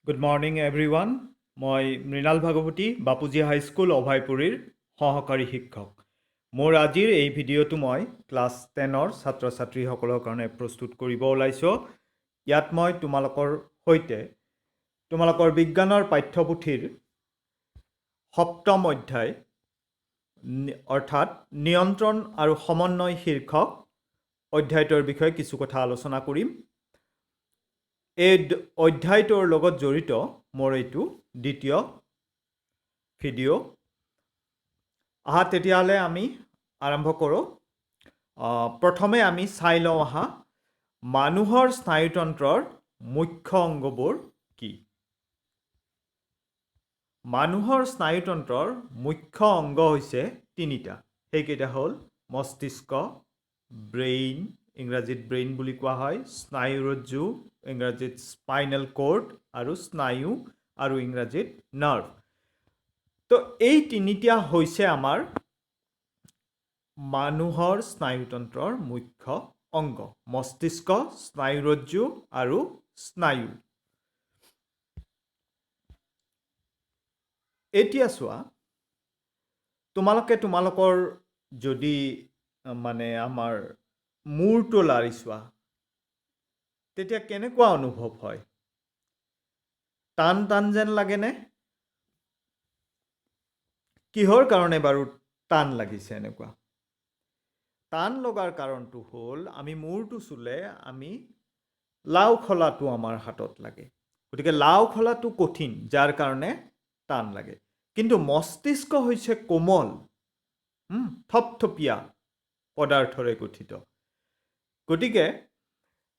Good morning, everyone. মই মৃণাল ভাগৱতী Bapuji high school অভয়পুৰীৰ সহকাৰী শিক্ষক। মোৰ আজিৰ এই ভিডিঅ'টো মই ক্লাছ 10ৰ ছাত্ৰ ছাত্ৰীসকলৰ কাৰণে প্ৰস্তুত কৰিব ওলাইছোঁ। ইয়াত মই তোমালোকৰ সৈতে তোমালোকৰ বিজ্ঞানৰ পাঠ্যপুথিৰ সপ্তম অধ্যায় অৰ্থাৎ নিয়ন্ত্ৰণ আৰু সমন্বয় শীৰ্ষক অধ্যায়টোৰ বিষয়ে কিছু কথা আলোচনা কৰিম। এই অধ্যায়টোৰ লগত জড়িত মোৰ এইটো দ্বিতীয় ভিডিঅ'। তেতিয়াহ'লে আমি আৰম্ভ কৰোঁ। প্ৰথমে আমি চাই লওঁ মানুহৰ স্নায়ুতন্ত্ৰৰ মুখ্য অংগবোৰ কি। মানুহৰ স্নায়ুতন্ত্ৰৰ মুখ্য অংগ হৈছে তিনিটা। সেইকেইটা হ'ল মস্তিষ্ক, ব্ৰেইন, ইংৰাজীত ব্ৰেইন বুলি কোৱা হয়, স্নায়ুৰজ্জু, ইংৰাজীত স্পাইনেল কৰ্ড, আৰু স্নায়ু আৰু ইংৰাজীত নাৰ্ভ। তো এই তিনিটা হৈছে আমাৰ মানুহৰ স্নায়ুতন্ত্ৰৰ মুখ্য অংগ: মস্তিষ্ক, স্নায়ুৰজ্জু আৰু স্নায়ু। এতিয়া চোৱা, তোমালোকে তোমালোকৰ যদি আমাৰ মূৰটো লাৰি চোৱা, তেতিয়া কেনেকুৱা অনুভৱ হয়? টান টান যেন লাগেনে? কিহৰ কাৰণে বাৰু টান লাগিছে এনেকুৱা? টান লগাৰ কাৰণটো হ'ল আমি মূৰটো চুলে আমি লাও খোলাটো আমাৰ হাতত লাগে। গতিকে লাও খোলাটো কঠিন, যাৰ কাৰণে টান লাগে। কিন্তু মস্তিষ্ক হৈছে কোমল, থপথপীয়া পদাৰ্থৰে গঠিত। গতিকে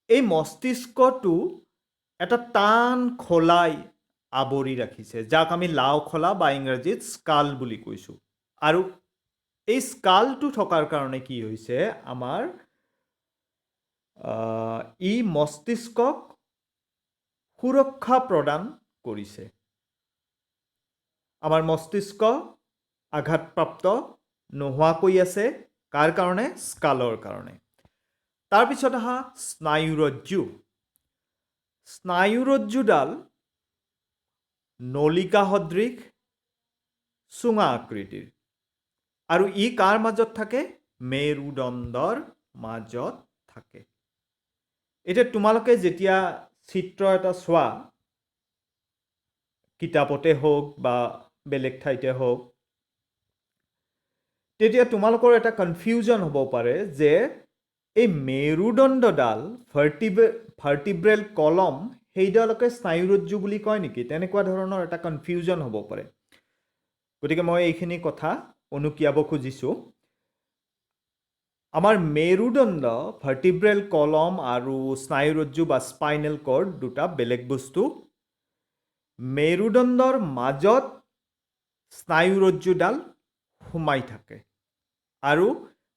এই মস্তিষ্কটো এটা টান খোলাই আৱৰি ৰাখিছে, যাক আমি লাও খোলা বা ইংৰাজীত স্কাল বুলি কৈছোঁ। আৰু এই স্কালটো থকাৰ কাৰণে কি হৈছে, আমাৰ ই মস্তিষ্কক সুৰক্ষা প্ৰদান কৰিছে। আমাৰ মস্তিষ্ক আঘাতপ্ৰাপ্ত নোহোৱাকৈ আছে। কাৰ কাৰণে? স্কালৰ কাৰণে। তাৰপিছত স্নায়ুৰজ্জু। স্নায়ুৰজ্জুডাল নলিকা সদৃশ, চুঙা আকৃতিৰ, আৰু ই কাৰ মাজত থাকে? মেৰুদণ্ডৰ মাজত থাকে। এতিয়া তোমালোকে যেতিয়া চিত্ৰ এটা চোৱা, কিতাপতে হওক বা বেলেগ ঠাইতে হওক, তেতিয়া তোমালোকৰ এটা কনফিউজন হ'ব পাৰে যে এই মেৰুদণ্ডডাল, ভাৰ্টিব্ৰেল কলম, সেইডালকে স্নায়ুৰজ্জু বুলি কয় নেকি? তেনেকুৱা ধৰণৰ এটা কনফিউজন হ'ব পাৰে। গতিকে মই এইখিনি কথা উনুকিয়াব খুজিছোঁ। আমাৰ মেৰুদণ্ড, ভাৰ্টিব্ৰেল কলম আৰু স্নায়ুৰজ্জু বা স্পাইনেল কৰ্ড দুটা বেলেগ বস্তু। মেৰুদণ্ডৰ মাজত স্নায়ুৰজ্জুডাল সোমাই থাকে। আৰু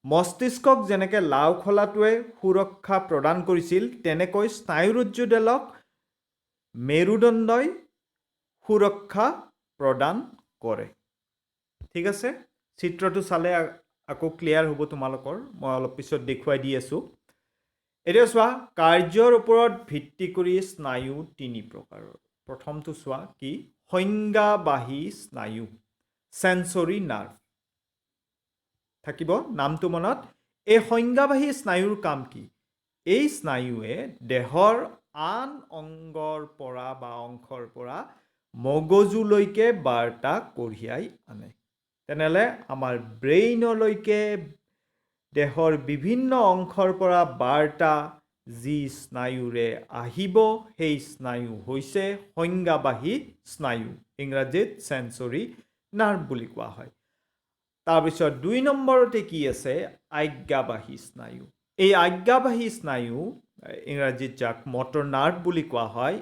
মস্তিষ্কক যেনেকৈ লাও খোলাটোৱে সুৰক্ষা প্ৰদান কৰিছিল, তেনেকৈ স্নায়ুৰজ্জুডালক মেৰুদণ্ডই সুৰক্ষা প্ৰদান কৰে। ঠিক আছে? চিত্ৰটো চালে আকৌ ক্লিয়াৰ হ'ব তোমালোকৰ। মই অলপ পিছত দেখুৱাই দি আছোঁ। এতিয়া চোৱা, কাৰ্যৰ ওপৰত ভিত্তি কৰি স্নায়ু তিনি প্ৰকাৰৰ। প্ৰথমটো চোৱা কি? সংজ্ঞাবাহী স্নায়ু, চেঞ্চৰী নাৰ্ভ। থাকিব নামটো মনত। এই সংজ্ঞাবাহী স্নায়ুৰ কাম কি? এই স্নায়ুৱে দেহৰ আন অংগৰ পৰা বা অংশৰ পৰা মগজুলৈকে বাৰ্তা কঢ়িয়াই আনে। তেনেহ'লে আমাৰ ব্ৰেইনলৈকে দেহৰ বিভিন্ন অংশৰ পৰা বাৰ্তা যি স্নায়ুৰে আহিব, সেই স্নায়ু হৈছে সংজ্ঞাবাহী স্নায়ু, ইংৰাজীত চেঞ্চৰী নাৰ্ভ বুলি কোৱা হয়। তাৰপিছত 2 নম্বৰতে কি আছে? আজ্ঞাবাহী স্নায়ু। এই আজ্ঞাবাহী স্নায়ু, ইংৰাজীত যাক মটৰ নাৰ্ভ বুলি কোৱা হয়,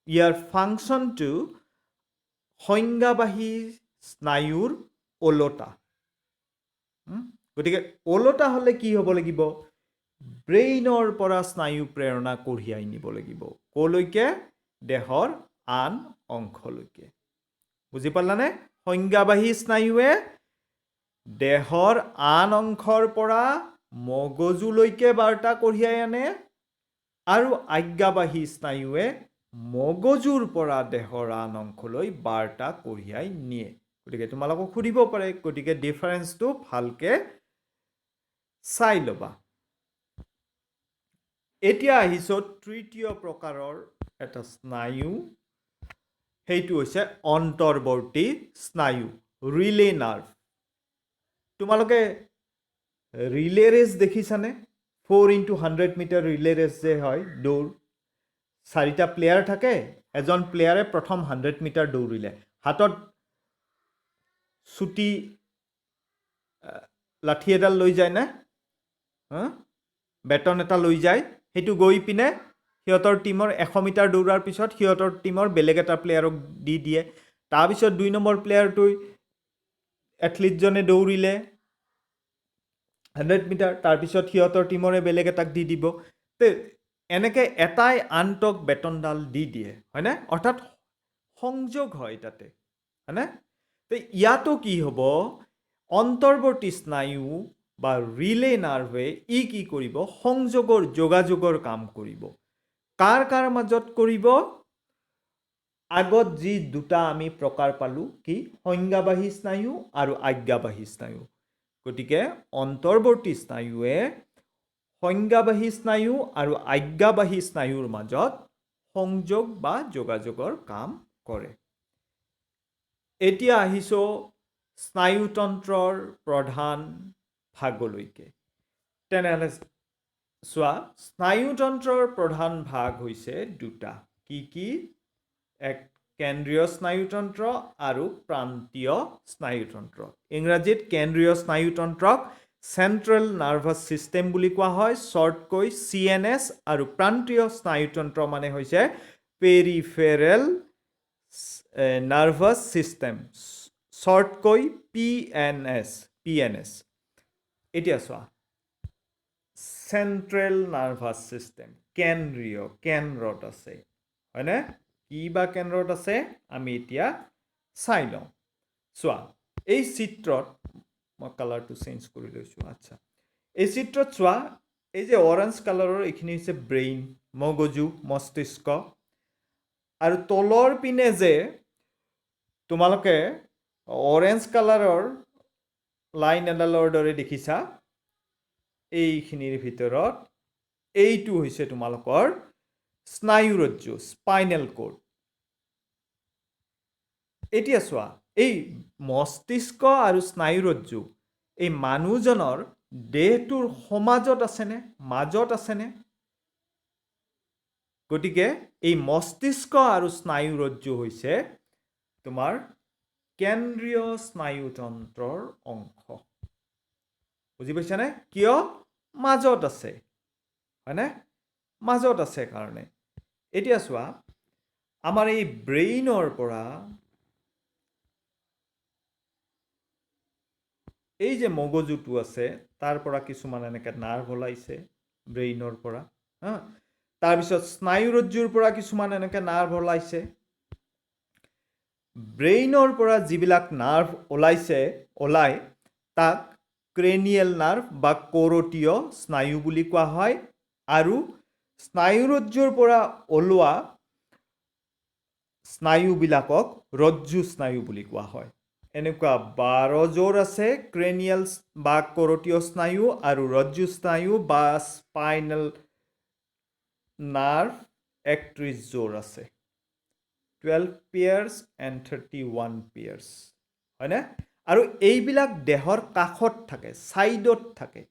ইয়াৰ ফাংচনটো সংজ্ঞাবাহী স্নায়ুৰ ওলোটা। গতিকে ওলোটা হ'লে কি হ'ব লাগিব? ব্ৰেইনৰ পৰা স্নায়ু প্ৰেৰণা কঢ়িয়াই নিব লাগিব। ক'লৈকে? দেহৰ আন অংশলৈকে। বুজি পালানে? সংজ্ঞাবাহী স্নায়ুৱে দেহৰ আন অংশৰ পৰা মগজুলৈকে বাৰ্তা কঢ়িয়াই আনে, আৰু আজ্ঞাবাহী স্নায়ুৱে মগজুৰ পৰা দেহৰ আন অংশলৈ বাৰ্তা কঢ়িয়াই নিয়ে গতিকে তোমালোকক সুধিব পাৰে গতিকে ডিফাৰেন্সটো ভালকে চাই ল'বা এতিয়া আহিছো তৃতীয় প্ৰকাৰৰ এটা স্নায়ু সেইটো হৈছে অন্তৰ্বৰ্তী স্নায়ু ৰিলে নাৰ্ভ তোমালোকে ৰিলে ৰেচ দেখিছানে 4x100 মিটাৰ ৰিলে ৰেচ যে হয় দৌৰ 4টা প্লেয়াৰ থাকে এজন প্লেয়াৰে প্ৰথম 100 মিটাৰ দৌৰিলে হাতত ছুটি লাঠি এডাল লৈ যায় না বেটন এটা লৈ যায় সেইটো গৈ পিনে সিহঁতৰ টিমৰ 100 মিটাৰ দৌৰাৰ পিছত সিহঁতৰ টিমৰ বেলেগ এটা প্লেয়াৰক দি দিয়ে তাৰপিছত 2 নম্বৰ প্লেয়াৰটোই এথলিটজনে দৌৰিলে 100 মিটাৰ তাৰপিছত সিহঁতৰ টিমৰে বেলেগ এটাক দি দিব তে এনেকৈ এটাই আনটক বেটনডাল দি দিয়ে হয়নে অৰ্থাৎ সংযোগ হয় তাতে হয়নে তো ইয়াতো কি হ'ব অন্তৰ্বৰ্তী স্নায়ু বা ৰিলে নাৰ্ভে ই কি কৰিব সংযোগৰ যোগাযোগৰ কাম কৰিব কাৰ মাজত কৰিব আগত যি দুটা আমি প্ৰকাৰ পালোঁ কি সংজ্ঞাবাহী স্নায়ু আৰু আজ্ঞাবাহী স্নায়ু গতিকে অন্তৰ্বৰ্তী স্নায়ুৱে সংজ্ঞাবাহী স্নায়ু আৰু আজ্ঞাবাহী স্নায়ুৰ মাজত সংযোগ বা যোগাযোগৰ কাম কৰে এতিয়া আহিছো স্নায়ুতন্ত্ৰৰ প্ৰধান ভাগলৈকে তেনেহ'লে চোৱা স্নায়ুতন্ত্ৰৰ প্ৰধান ভাগ হৈছে দুটা কি এক কেন্দ্ৰীয় স্নায়ুতন্ত্ৰ আৰু প্ৰান্তীয় স্নায়ুতন্ত্ৰ ইংৰাজীত কেন্দ্ৰীয় স্নায়ুতন্ত্ৰক চেন্ট্ৰেল নাৰ্ভাছ চিষ্টেম বুলি কোৱা হয় শ্বৰ্টকৈ CNS আৰু প্ৰান্তীয় স্নায়ুতন্ত্ৰ মানে হৈছে পেৰিফেৰেল নাৰ্ভাছ চিষ্টেম শ্বৰ্টকৈ PNS এতিয়া চোৱা চেন্ট্ৰেল নাৰ্ভাছ চিষ্টেম কেন্দ্ৰত আছে হয়নে কি বা কেন্দ্ৰত আছে আমি এতিয়া চাই লওঁ চোৱা এই চিত্ৰত মই কালাৰটো চেঞ্জ কৰি লৈছোঁ আচ্ছা এই চিত্ৰত চোৱা এই যে অৰেঞ্জ কালাৰৰ এইখিনি হৈছে ব্ৰেইন মগজু মস্তিষ্ক আৰু তলৰ পিনে যে তোমালোকে অৰেঞ্জ কালাৰৰ লাইন এডালৰ দৰে দেখিছা এইখিনিৰ ভিতৰত এইটো হৈছে তোমালোকৰ স্নায়ুৰজ্জু স্পাইনেল কৰ্ড এতিয়া চোৱা এই মস্তিষ্ক আৰু স্নায়ুৰজ্জু এই মানুহজনৰ দেহটোৰ মাজত আছেনে গতিকে এই মস্তিষ্ক আৰু স্নায়ুৰজ্জু হৈছে তোমাৰ কেন্দ্ৰীয় স্নায়ুতন্ত্ৰৰ অংশ বুজি পাইছানে কিয় মাজত আছে হয়নে মাজত আছে কাৰণে এতিয়া চোৱা আমাৰ এই ব্ৰেইনৰ পৰা এই যে মগজুটো আছে তাৰ পৰা কিছুমান এনেকৈ নাৰ্ভ ওলাইছে ব্ৰেইনৰ পৰা তাৰপিছত স্নায়ুৰজ্জুৰ পৰা কিছুমান এনেকৈ নাৰ্ভ ওলাইছে ব্ৰেইনৰ পৰা যিবিলাক নাৰ্ভ ওলাই তাক ক্ৰেনিয়েল নাৰ্ভ বা কৰোটীয় স্নায়ু বুলি কোৱা হয় আৰু স্নায়ুৰজ্জুৰ পৰা ওলোৱা স্নায়ুবিলাকক ৰজ্জু স্নায়ু বুলি কোৱা হয় এনেকুৱা 12 যোৰ আছে ক্ৰেনিয়েল বা কৰোটীয় স্নায়ু আৰু ৰজ্জু স্নায়ু বা স্পাইনেল নাৰ্ভ 31 যোৰ আছে 12 pairs and 31 pairs হয়নে আৰু এইবিলাক দেহৰ কাষত থাকে সাইডত থাকে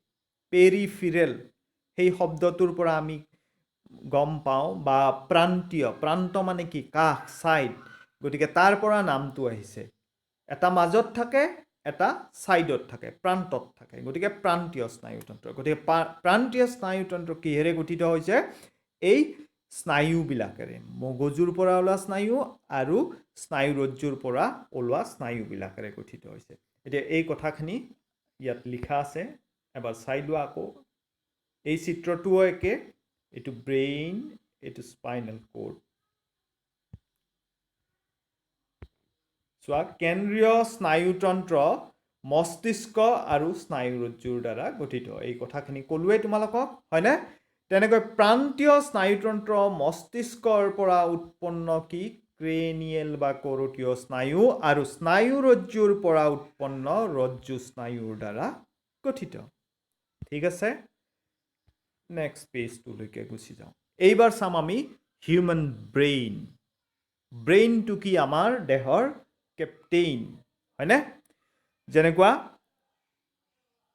পেৰিফেৰেল সেই শব্দটোৰ পৰা আমি গম পাওঁ বা প্ৰান্ত মানে কি কাষ সাইড গতিকে তাৰ পৰা নামটো আহিছে এটা মাজত থাকে এটা সাইডত থাকে প্ৰান্তত থাকে গতিকে প্ৰান্তীয় স্নায়ুতন্ত্ৰ গতিকে প্ৰান্তীয় স্নায়ুতন্ত্ৰ কিহেৰে গঠিত হৈছে এই স্নায়ুবিলাকেৰে মগজুৰ পৰা ওলোৱা স্নায়ু আৰু স্নায়ুৰজ্জুৰ পৰা ওলোৱা স্নায়ুবিলাকেৰে গঠিত হৈছে এতিয়া এই কথাখিনি ইয়াত লিখা আছে এবাৰ চাই লোৱা আকৌ এই চিত্ৰটোও একে এইটো ব্ৰেইন এইটো স্পাইনেল কৰ্ড চোৱা কেন্দ্ৰীয় স্নায়ুতন্ত্ৰ মস্তিষ্ক আৰু স্নায়ুৰজ্জুৰ দ্বাৰা গঠিত এই কথাখিনি ক'লোৱে তোমালোকক হয়নে তেনেকৈ প্ৰান্তীয় স্নায়ুতন্ত্ৰ মস্তিষ্কৰ পৰা উৎপন্ন কি ক্ৰেনিয়েল বা কৰতীয় স্নায়ু আৰু স্নায়ুৰজ্জুৰ পৰা উৎপন্ন ৰজ্জু স্নায়ুৰ দ্বাৰা গঠিত ঠিক আছে নেক্সট পেজটোলৈকে গুচি যাওঁ এইবাৰ চাম আমি হিউমেন ব্ৰেইনটো কি আমাৰ দেহৰ কেপ্টেইন হয়নে যেনেকুৱা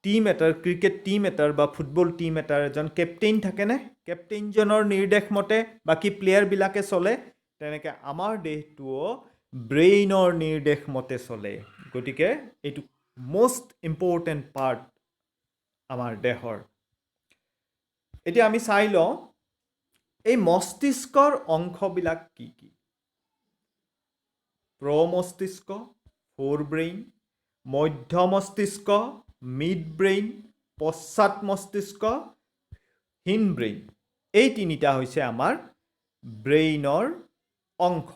টিম এটাৰ ক্ৰিকেট টিম এটাৰ বা ফুটবল টিম এটাৰ এজন কেপ্টেইন থাকেনে কেপ্টেইনজনৰ নিৰ্দেশ মতে বাকী প্লেয়াৰবিলাকে চলে তেনেকৈ আমাৰ দেহটোও ব্ৰেইনৰ নিৰ্দেশ মতে চলে গতিকে এইটো most important part আমাৰ দেহৰ এতিয়া আমি চাই লওঁ এই মস্তিষ্কৰ অংশবিলাক কি কি প্ৰমস্তিষ্ক ফোৰব্ৰেইন মধ্য মস্তিষ্ক মিড ব্ৰেইন পশ্চাৎ মস্তিষ্ক হিনব্ৰেইন এই তিনিটা হৈছে আমাৰ ব্ৰেইনৰ অংশ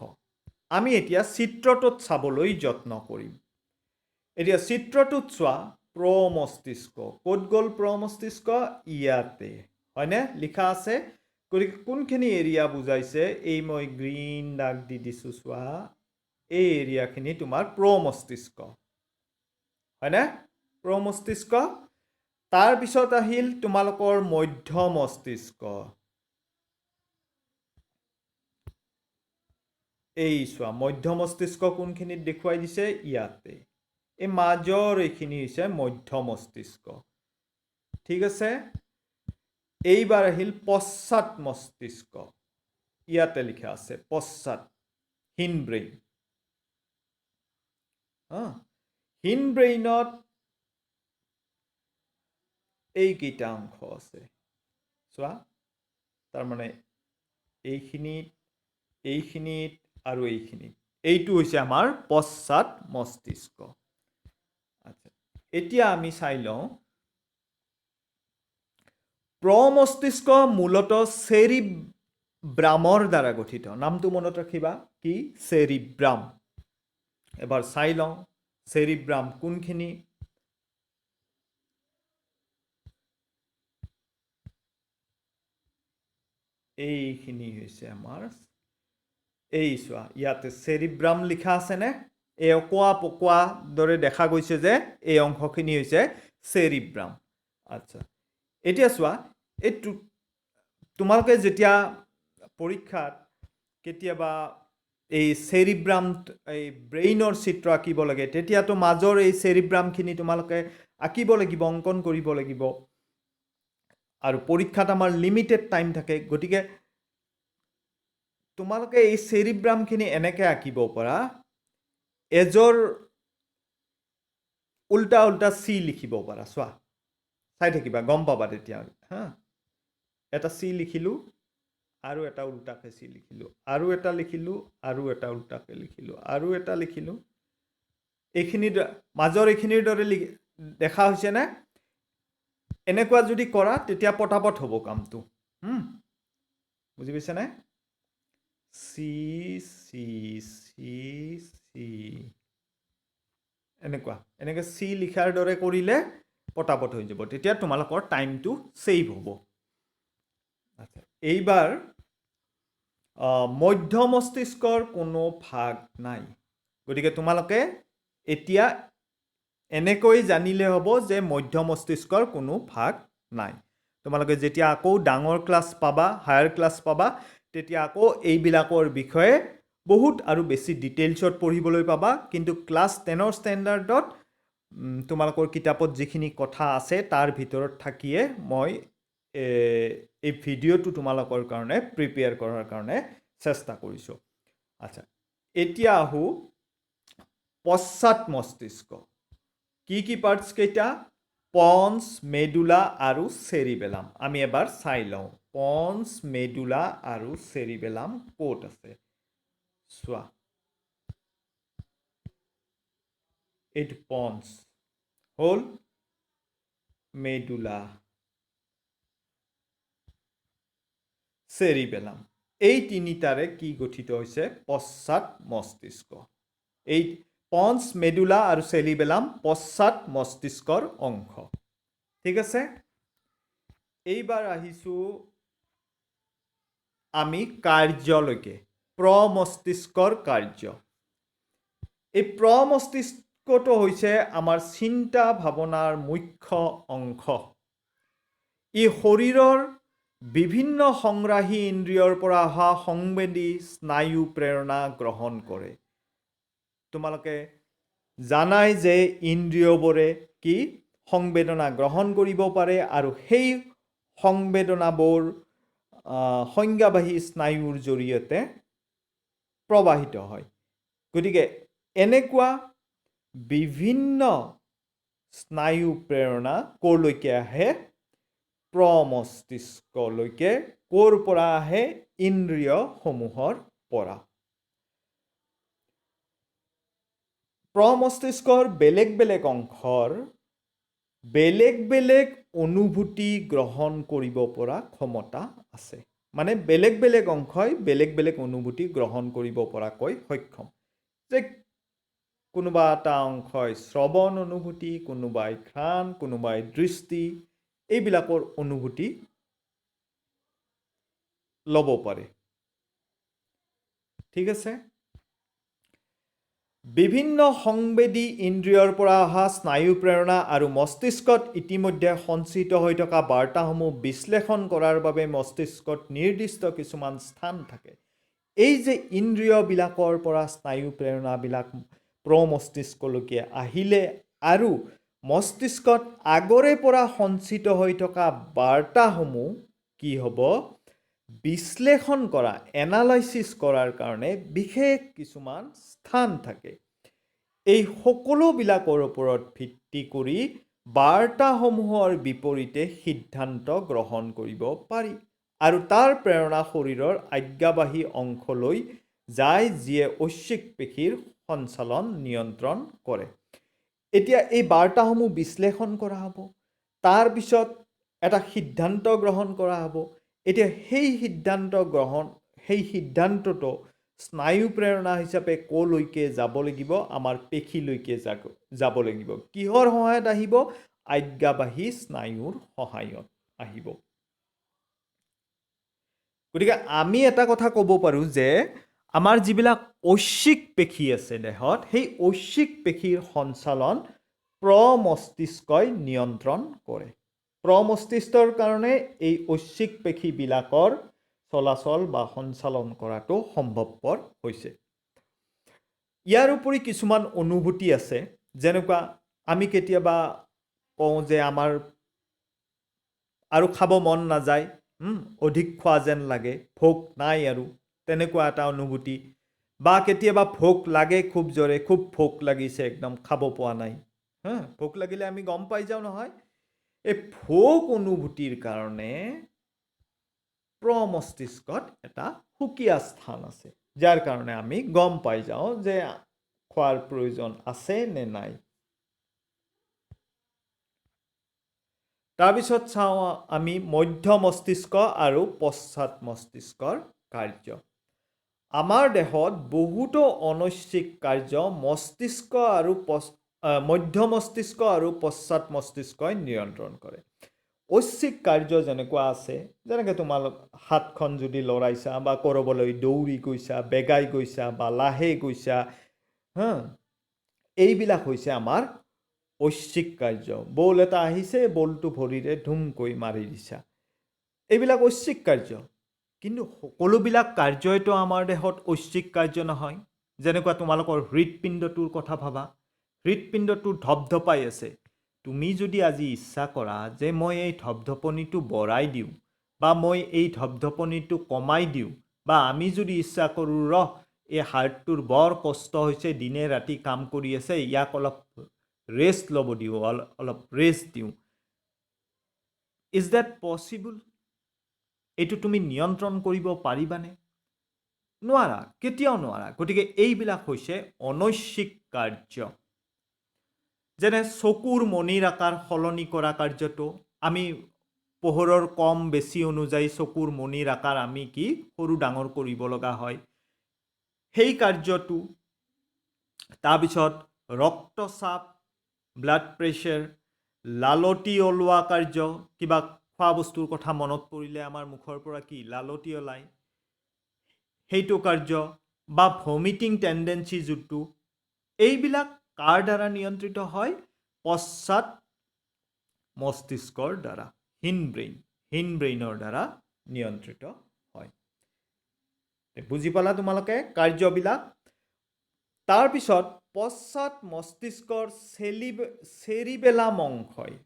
আমি এতিয়া চিত্ৰটোত চাবলৈ যত্ন কৰিম এতিয়া চিত্ৰটোত চোৱা প্ৰমস্তিষ্ক ক'ত গ'ল প্ৰমস্তিষ্ক ইয়াতে হয়নে লিখা আছে গতিকে কোনখিনি এৰিয়া বুজাইছে এই মই গ্ৰীণ দাগ দি দিছোঁ চোৱা এই এৰিয়াখিনি তোমাৰ প্ৰমস্তিষ্ক হয়নে প্ৰমস্তিষ্ক তাৰপিছত আহিল তোমালোকৰ মধ্য মস্তিষ্ক এই চোৱা মধ্য মস্তিষ্ক কোনখিনিত দেখুৱাই দিছে ইয়াতে এই মাজৰ এইখিনি হৈছে মধ্য মস্তিষ্ক ঠিক আছে এইবাৰ আহিল পশ্চাৎ মস্তিষ্ক ইয়াতে লিখা আছে পশ্চাৎ হিনব্ৰেইন হিনব্ৰেইনত এইকেইটা অংশ আছে চোৱা তাৰমানে এইখিনিত আৰু এইখিনিত এইটো হৈছে আমাৰ পশ্চাৎ মস্তিষ্ক আচ্ছা এতিয়া আমি চাই লওঁ প্ৰমস্তিষ্ক মূলতঃ চেৰিব্ৰামৰ দ্বাৰা গঠিত নামটো মনত ৰাখিবা কি চেৰিব্ৰাম এবাৰ চাই লওঁ চেৰিব্ৰাম কোনখিনি এইখিনি হৈছে আমাৰ এই চোৱা ইয়াতে চেৰিব্ৰাম লিখা আছেনে এই অকোৱা পকোৱা দৰে দেখা গৈছে যে এই অংশখিনি হৈছে চেৰিব্ৰাম আচ্ছা এতিয়া চোৱা এই তোমালোকে যেতিয়া পৰীক্ষাত কেতিয়াবা এই চেৰিব্ৰাম এই ব্ৰেইনৰ চিত্ৰ আঁকিব লাগে তেতিয়াতো মাজৰ এই চেৰিব্ৰামখিনি তোমালোকে আঁকিব লাগিব অংকন কৰিব লাগিব আৰু পৰীক্ষাত আমাৰ লিমিটেড টাইম থাকে গতিকে তোমালোকে এই চেৰিব্ৰামখিনি এনেকৈ আঁকিব পাৰা এজৰ উল্টা উল্টা চি লিখিব পাৰা চোৱা চাই থাকিবা গম পাবা তেতিয়া হা এটা চি লিখিলোঁ আৰু এটা উল্টাকৈ চি লিখিলোঁ আৰু এটা লিখিলোঁ আৰু এটা উল্টাকৈ লিখিলোঁ আৰু এটা লিখিলোঁ এইখিনিৰ মাজৰ এইখিনিৰ দৰে দেখা হৈছেনে এনেকুৱা যদি কৰা তেতিয়া পটাপট হ'ব কামটো বুজি পাইছেনে চি চি চি চি এনেকৈ চি লিখাৰ দৰে কৰিলে পটাপট হৈ যাব তেতিয়া তোমালোকৰ টাইমটো ছেভ হ'ব আচ্ছা এইবাৰ মধ্য মস্তিষ্কৰ কোনো ভাগ নাই গতিকে তোমালোকে এতিয়া এনেকৈ জানিলে হ'ব যে মধ্য মস্তিষ্কৰ কোনো ভাগ নাই তোমালোকে যেতিয়া আকৌ ডাঙৰ ক্লাছ পাবা হায়াৰ ক্লাছ পাবা তেতিয়া আকৌ এইবিলাকৰ বিষয়ে বহুত আৰু বেছি ডিটেইলছত পঢ়িবলৈ পাবা কিন্তু ক্লাছ 10ৰ ষ্টেণ্ডাৰ্ডত তোমালোকৰ কিতাপত যিখিনি কথা আছে তাৰ ভিতৰত থাকিয়ে মই এই ভিডিঅ'টো তোমালোকৰ কাৰণে প্ৰিপেয়াৰ কৰাৰ কাৰণে চেষ্টা কৰিছোঁ আচ্ছা এতিয়া আহোঁ পশ্চাৎ মস্তিষ্ক কি পাৰ্টছ কেইটা পন্স মেডুলা আৰু চেৰিবেলাম আমি এবাৰ চাই লওঁ পন্স মেডুলা আৰু চেৰিবেলাম ক'ত আছে চোৱা এইটো পন্স হ'ল মেডুলা চেৰিবেলাম এই তিনিটাৰে কি গঠিত হৈছে পশ্চাৎ মস্তিষ্ক এই পন্স মেডুলা আৰু চেৰিবেলাম পশ্চাৎ মস্তিষ্কৰ অংশ ঠিক আছে এইবাৰ আহিছোঁ আমি কাৰ্যলৈকে প্ৰমস্তিষ্কৰ কাৰ্য। এই প্ৰমস্তিষ্কটো হৈছে আমাৰ চিন্তা ভাৱনাৰ মুখ্য অংশ। ই শৰীৰৰ বিভিন্ন সংগ্ৰাহী ইন্দ্ৰিয়ৰ পৰা অহা সংবেদী স্নায়ু প্ৰেৰণা গ্ৰহণ কৰে। তোমালোকে জানাই যে ইন্দ্ৰিয়বোৰে কি সংবেদনা গ্ৰহণ কৰিব পাৰে আৰু সেই সংবেদনাবোৰ সংজ্ঞাবাহী স্নায়ুৰ জৰিয়তে প্ৰবাহিত হয়। গতিকে এনেকুৱা বিভিন্ন স্নায়ু প্ৰেৰণা ক'লৈকে আহে? প্ৰমস্তিষ্কলৈকে। ক'ৰ পৰা আহে? ইন্দ্ৰিয়সমূহৰ পৰা। প্ৰমস্তিষ্কৰ বেলেগ বেলেগ অংশৰ বেলেগ বেলেগ অনুভূতি গ্ৰহণ কৰিব পৰা ক্ষমতা আছে। মানে বেলেগ বেলেগ অংশই বেলেগ বেলেগ অনুভূতি গ্ৰহণ কৰিব পৰাকৈ সক্ষম। যে কোনোবা এটা অংশই শ্ৰৱণ অনুভূতি, কোনোবাই ঘ্ৰাণ, কোনোবাই দৃষ্টি, এইবিলাকৰ অনুভূতি ল'ব পাৰে। ঠিক আছে? বিভিন্ন সংবেদী ইন্দ্ৰিয়ৰ পৰা অহা স্নায়ু প্ৰেৰণা আৰু মস্তিষ্কত ইতিমধ্যে সঞ্চিত হৈ থকা বাৰ্তাসমূহ বিশ্লেষণ কৰাৰ বাবে মস্তিষ্কত নিৰ্দিষ্ট কিছুমান স্থান থাকে। এই যে ইন্দ্ৰিয়বিলাকৰ পৰা স্নায়ু প্ৰেৰণাবিলাক প্ৰমস্তিষ্কলৈকে আহিলে আৰু মস্তিষ্কত আগৰে পৰা সঞ্চিত হৈ থকা বাৰ্তাসমূহ কি হ'ব? বিশ্লেষণ কৰা, এনালাইচিছ কৰাৰ কাৰণে বিশেষ কিছুমান স্থান থাকে। এই সকলোবিলাকৰ ওপৰত ভিত্তি কৰি বাৰ্তাসমূহৰ বিপৰীতে সিদ্ধান্ত গ্ৰহণ কৰিব পাৰি। আৰু তাৰ প্ৰেৰণা শৰীৰৰ আজ্ঞাবাহী অংশলৈ যায়, যিয়ে ঐচ্ছিক পেশীৰ সঞ্চালন নিয়ন্ত্ৰণ কৰে। এতিয়া এই বাৰ্তাসমূহ বিশ্লেষণ কৰা হ'ব। তাৰপিছত এটা সিদ্ধান্ত গ্ৰহণ কৰা হ'ব। এতিয়া সেই সিদ্ধান্তটো স্নায়ু প্ৰেৰণা হিচাপে ক'লৈকে যাব লাগিব? আমাৰ পেশীলৈকে যাব লাগিব। কিহৰ সহায়ত আহিব? আজ্ঞাবাহী স্নায়ুৰ সহায়ত আহিব। গতিকে আমি এটা কথা ক'ব পাৰোঁ যে আমাৰ যিবিলাক ঐচ্ছিক পেশী আছে দেহত, সেই ঐচ্ছিক পেশীৰ সঞ্চালন প্ৰমস্তিষ্কই নিয়ন্ত্ৰণ কৰে। প্ৰমস্তিষ্কৰ কাৰণে এই ঐচ্ছিক পেশীবিলাকৰ চলাচল বা সঞ্চালন কৰাটো সম্ভৱপৰ হৈছে। ইয়াৰ উপৰি কিছুমান অনুভূতি আছে, যেনেকুৱা আমি কেতিয়াবা কওঁ যে আমাৰ আৰু খাব মন নাযায়, অধিক খোৱা যেন লাগে, ভোক নাই আৰু, তেনেকুৱা এটা অনুভূতি। বা কেতিয়াবা ভোক লাগে খুব জোৰে, খুব ভোক লাগিছে, একদম খাব পোৱা নাই। ভোক লাগিলে আমি গম পাই যাওঁ নহয়। এই ভোক অনুভূতিৰ কাৰণে প্ৰমস্তিষ্কত এটা সুকীয়া স্থান আছে, যাৰ কাৰণে আমি গম পাই যাওঁ যে খোৱাৰ প্ৰয়োজন আছে নে নাই। তাৰপিছত চাওঁ আমি মধ্য মস্তিষ্ক আৰু পশ্চাৎ মস্তিষ্কৰ কাৰ্য। আমাৰ দেহত বহুতো অনৈচ্ছিক কাৰ্য মধ্য মস্তিষ্ক আৰু পশ্চাৎ মস্তিষ্কই নিয়ন্ত্ৰণ কৰে। ঐচ্ছিক কাৰ্য যেনেকুৱা আছে, যেনেকৈ তোমালোক হাতখন যদি লৰাইছা বা ক'ৰবালৈ দৌৰি গৈছা, বেগাই গৈছা বা লাহে গৈছা, এইবিলাক হৈছে আমাৰ ঐচ্ছিক কাৰ্য। বল এটা আহিছে, বলটো ভৰিৰে ধুমকৈ মাৰি দিছা, এইবিলাক ঐচ্ছিক কাৰ্য। কিন্তু সকলোবিলাক কাৰ্যইতো আমাৰ দেহত ঐচ্ছিক কাৰ্য নহয়। যেনেকুৱা তোমালোকৰ হৃদপিণ্ডটোৰ কথা ভাবা, হৃদপিণ্ডটো ধপধপাই আছে। তুমি যদি আজি ইচ্ছা কৰা যে মই এই ধপধপনিটো বঢ়াই দিওঁ বা মই এই ধপধপনিটো কমাই দিওঁ, বা আমি যদি ইচ্ছা কৰোঁ এই হাৰ্টটোৰ বৰ কষ্ট হৈছে, দিনে ৰাতি কাম কৰি আছে, ইয়াক অলপ ৰেষ্ট ল'ব দিওঁ, অলপ ৰেষ্ট দিওঁ। Is that possible? এইটো তুমি নিয়ন্ত্ৰণ কৰিব পাৰিবানে? নোৱাৰা, কেতিয়াও নোৱাৰা। গতিকে এইবিলাক হৈছে অনৈচ্ছিক কাৰ্য। যেনে চকুৰ মণিৰ আকাৰ সলনি কৰা কাৰ্যটো, আমি পোহৰৰ কম বেছি অনুযায়ী চকুৰ মণিৰ আকাৰ আমি কি সৰু ডাঙৰ কৰিব লগা হয়, সেই কাৰ্যটো। তাৰপিছত ৰক্তচাপ, ব্লাড প্ৰেছাৰ, লালতি ওলোৱা কাৰ্য, কিবা খোৱা বস্তুৰ কথা মনত পৰিলে আমাৰ মুখৰ পৰা কি লালতি ওলায়, সেইটো কাৰ্য বা ভমিটিং টেণ্ডেঞ্চি যোনটো এইবিলাক কাৰ দ্বাৰা নিয়ন্ত্ৰিত হয় পশ্চাৎ মস্তিষ্কৰ দ্বাৰা হিন ব্ৰেইনৰ দ্বাৰা নিয়ন্ত্ৰিত হয় বুজি পালা তোমালোকে কাৰ্যবিলাক তাৰপিছত পশ্চাৎ মস্তিষ্কৰ চেৰিবেলাম অংশই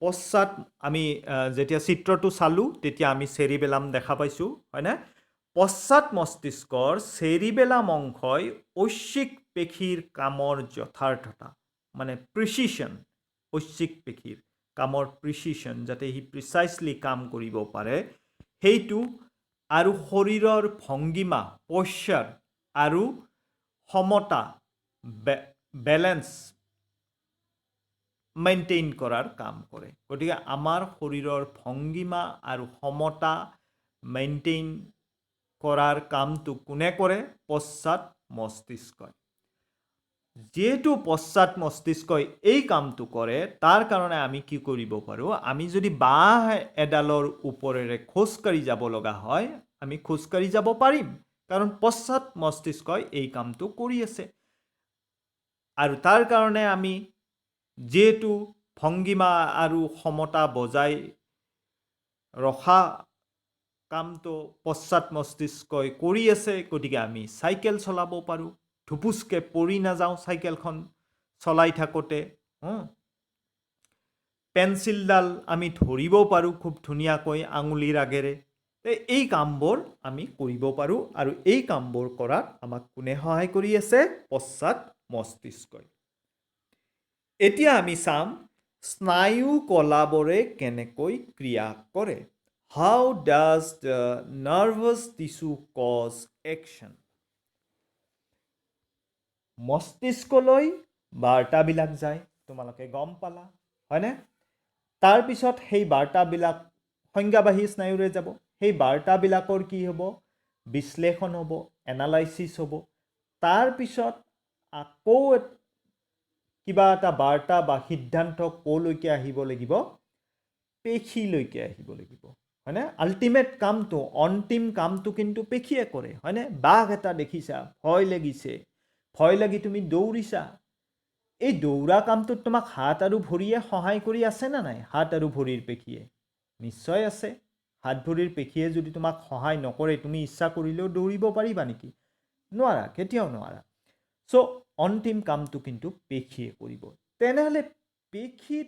পশ্চাৎ আমি যেতিয়া চিত্ৰটো চালোঁ তেতিয়া আমি চেৰিবেলাম দেখা পাইছোঁ হয়নে পশ্চাৎ মস্তিষ্কৰ চেৰিবেলাম অংশই ঐচ্ছিক পেশীৰ কামৰ যথাৰ্থতা মানে প্ৰিচিশ্যন ঐচ্ছিক পেশীৰ কামৰ প্ৰিচিশ্যন যাতে সি প্ৰিচাইছলি কাম কৰিব পাৰে সেইটো আৰু শৰীৰৰ ভংগীমা পশ্চাৰ আৰু সমতা বেলেঞ্চ মেইনটেইন কৰাৰ কাম কৰে গতিকে আমাৰ শৰীৰৰ ভংগীমা আৰু সমতা মেইনটেইন কৰাৰ কামটো কোনে কৰে পশ্চাৎ মস্তিষ্কই যেহেতু পশ্চাৎ মস্তিষ্কই এই কামটো কৰে তাৰ কাৰণে আমি কি কৰিব পাৰোঁ আমি যদি বাঁহ এডালৰ ওপৰেৰে খোজকাঢ়ি যাব লগা হয় আমি খোজকাঢ়ি যাব পাৰিম কাৰণ পশ্চাৎ মস্তিষ্কই এই কামটো কৰি আছে আৰু তাৰ কাৰণে আমি যেহেতু ভংগীমা আৰু সমতা বজাই ৰখা কামটো পশ্চাৎ মস্তিষ্কই কৰি আছে গতিকে আমি চাইকেল চলাব পাৰোঁ ধুপুচকে পৰি নাযাওঁ চাইকেলখন চলাই থাকোঁতে পেঞ্চিলডাল আমি ধৰিব পাৰোঁ খুব ধুনীয়াকৈ আঙুলিৰ আগেৰে এই কামবোৰ আমি কৰিব পাৰোঁ আৰু এই কামবোৰ কৰাত আমাক কোনে সহায় কৰি আছে পশ্চাৎ মস্তিষ্কই এতিয়া আমি চাম স্নায়ু কলাবোৰে কেনেকৈ ক্ৰিয়া কৰে How does the nervous tissue cause action? মস্তিষ্কলৈ বাৰ্তাবিলাক যায় তোমালোকে গম পালা হয়নে তাৰপিছত সেই বাৰ্তাবিলাক সংজ্ঞাবাহী স্নায়ুৰে যাব সেই বাৰ্তাবিলাকৰ কি হ'ব বিশ্লেষণ হ'ব এনালাইচিছ হ'ব তাৰপিছত আকৌ কিবা এটা বাৰ্তা বা সিদ্ধান্ত ক'লৈকে আহিব লাগিব পেশীলৈকে আহিব লাগিব হয়নে আল্টিমেট কামটো অন্তিম কামটো কিন্তু পেশীয়ে কৰে হয়নে বাঘ এটা দেখিছা ভয় লাগি তুমি দৌৰিছা এই দৌৰা কামটোত তোমাক হাত আৰু ভৰিয়ে সহায় কৰি আছে না নাই হাত আৰু ভৰিৰ পেশীয়ে নিশ্চয় আছে হাত ভৰিৰ পেশীয়ে যদি তোমাক সহায় নকৰে তুমি ইচ্ছা কৰিলেও দৌৰিব পাৰিবা নেকি নোৱাৰা কেতিয়াও নোৱাৰা চ' অন্তিম কামটো কিন্তু পেশীয়ে কৰিব তেনেহ'লে পেশীত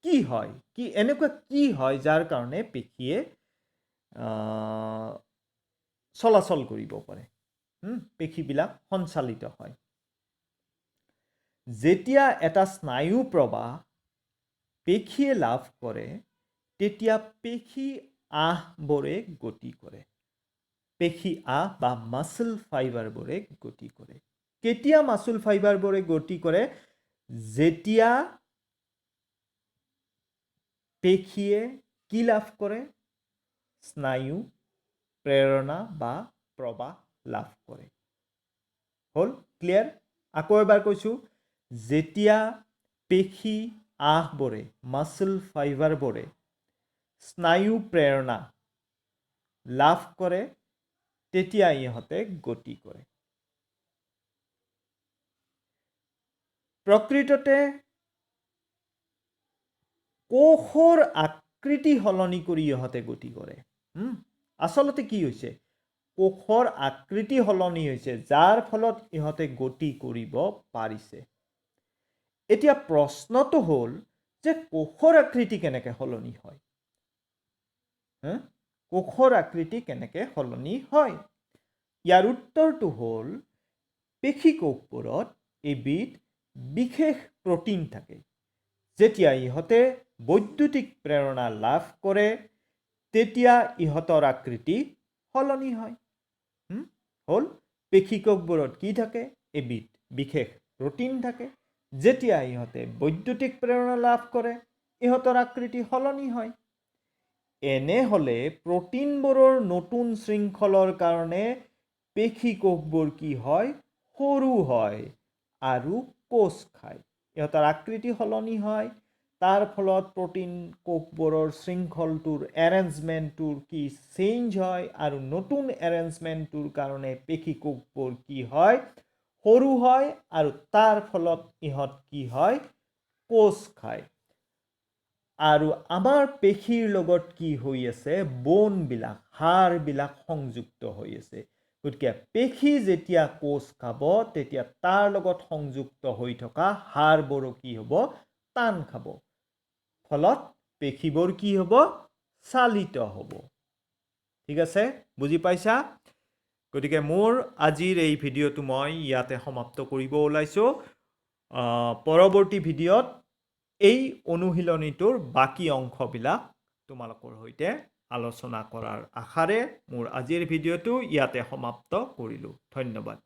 কি হয় কি এনেকুৱা কি হয় যাৰ কাৰণে পেশীয়ে চলাচল কৰিব পাৰে পেশীবিলাক সঞ্চালিত হয় যেতিয়া এটা স্নায়ু প্ৰবাহ পেশীয়ে লাভ কৰে তেতিয়া পেশী আহবোৰে গতি কৰে পেশী আহ বা মাসল ফাইবাৰবোৰে গতি কৰে কেতিয়া মাসল ফাইবাৰবোৰে গতি কৰে যেতিয়া পেশীয়ে কি লাভ কৰে স্নায়ু প্ৰেৰণা বা প্ৰবাহ লাভ কৰে হ'ল ক্লিয়াৰ আকৌ এবাৰ কৈছোঁ যেতিয়া পেশী আহবোৰে মাসল ফাইবাৰবোৰে স্নায়ু প্ৰেৰণা লাভ কৰে তেতিয়া ইহঁতে গতি কৰে প্ৰকৃততে কোষৰ আকৃতি সলনি কৰি ইহঁতে গতি কৰে আচলতে কি হৈছে কোষৰ আকৃতি সলনি হৈছে যাৰ ফলত ইহঁতে গতি কৰিব পাৰিছে এতিয়া প্ৰশ্নটো হ'ল যে কোষৰ আকৃতি কেনেকৈ সলনি হয় কোষৰ আকৃতি কেনেকৈ সলনি হয় ইয়াৰ উত্তৰটো হ'ল পেশী কোষবোৰত এবিধ বিশেষ প্ৰটিন থাকে যেতিয়া ইহঁতে বৈদ্যুতিক প্ৰেৰণা লাভ কৰে তেতিয়া ইহঁতৰ আকৃতি সলনি হয় হ'ল পেশী কোষবোৰত কি থাকে এবিধ বিশেষ প্ৰটিন থাকে যেতিয়া ইহঁতে বৈদ্যুতিক প্ৰেৰণা লাভ কৰে ইহঁতৰ আকৃতি সলনি হয় এনেহ'লে প্ৰটিনবোৰৰ নতুন শৃংখলৰ কাৰণে পেশী কোষবোৰ কি হয় সৰু হয় আৰু কোষ খায় ইহঁতৰ আকৃতি সলনি হয় তাৰ ফলত প্ৰটিন কোষবোৰৰ শৃংখলটোৰ এৰেঞ্জমেণ্টটোৰ কি চেঞ্জ হয় আৰু নতুন এৰেঞ্জমেণ্টটোৰ কাৰণে পেশী কোষবোৰ কি হয় সৰু হয় আৰু তাৰ ফলত ইহঁত কি হয় কোষ খায় আৰু আমাৰ পেশীৰ লগত কি হৈ আছে বোনবিলাক হাড়বিলাক সংযুক্ত হৈ আছে গতিকে পেশী যেতিয়া কোষ খাব তেতিয়া তাৰ লগত সংযুক্ত হৈ থকা হাড়বোৰো কি হ'ব টান খাব ফলত পেশীবোৰ কি হ'ব চালিত হ'ব ঠিক আছে বুজি পাইছা গতিকে মোৰ আজিৰ এই ভিডিঅ'টো মই ইয়াতে সমাপ্ত কৰিব ওলাইছো পৰৱৰ্তী ভিডিঅ'ত এই অনুশীলনীটোৰ বাকী অংশবিলাক তোমালোকৰ সৈতে আলোচনা কৰাৰ আশাৰে মোৰ আজিৰ ভিডিঅ'টো ইয়াতে সমাপ্ত কৰিলোঁ ধন্যবাদ